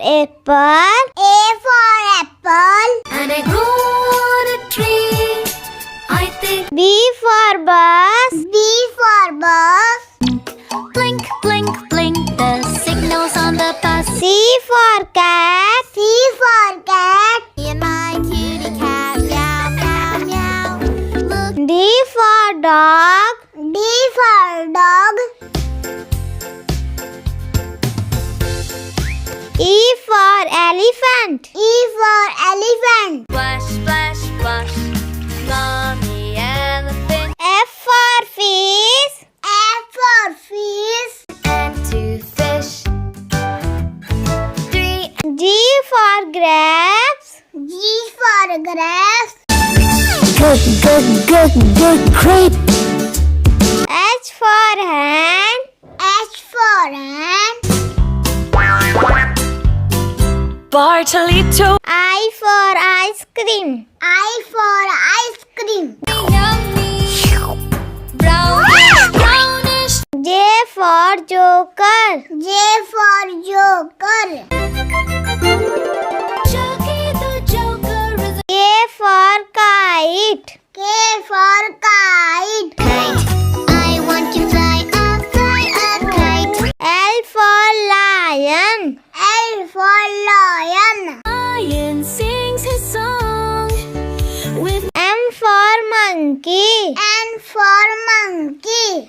apple. A for apple. And I grew on a tree. I think B for bus. B for bus. blink, blink, blink. The signals on the bus. C for cat. C for cat. Me and my kitty cat. Meow, meow, meow. Look, D for dog. D for dog. E for elephant. E for elephant. splash, splash, splash. Mommy elephant. F for fish. F for fish. And 2 fish. 3. G for grapes. G for grapes. Great. H for hen. H for hen. Bartolito. I for ice cream. I for ice cream. Yummy. Brownish, brownish. J for joker. J for joker. Jokey the Joker is a K for kite. K for kite. kite. I want to fly a kite. L for lion. L for lion. Lion sings his song with M for monkey. N for monkey.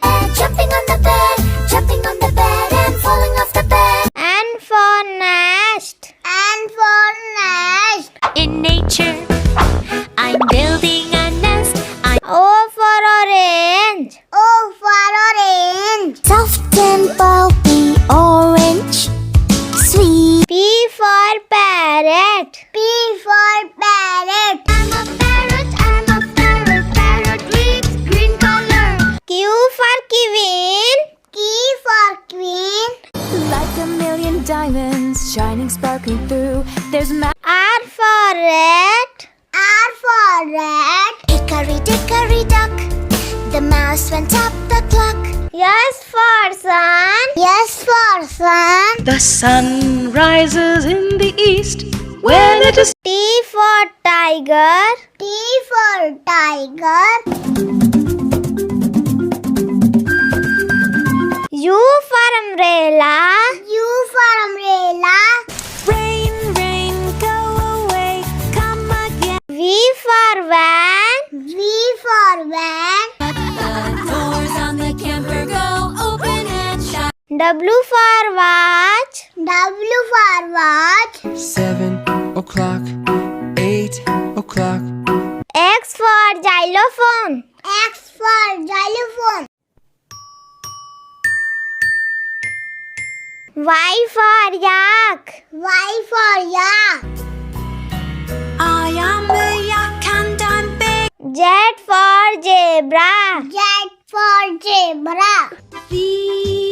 jumping on the bed and falling off the bed. N for nest. N for nest. In nature, I'm building a nest. O for orange. O for orange. Soft and pulpy orange, sweet. P for parrot. P for parrot. I'm a parrot with green color. Q for queen. Q for queen. Like a million diamonds shining sparkling through. There's R for rat. R for rat. Hickory dickory dock, the mouse went up the clock. S for sun. S for sun. The sun rises in the east when it is T for tiger. T for tiger. U for umbrella. U for umbrella. rain, rain, go away, come again. V for van. V for van. The doors on the camper go open and shut. W for watch. W for watch. 7 o'clock, 8 o'clock. X for xylophone. X for xylophone. Y for yak. Y for yak. I am a yak and I'm big. Z for zebra. Z for zebra. The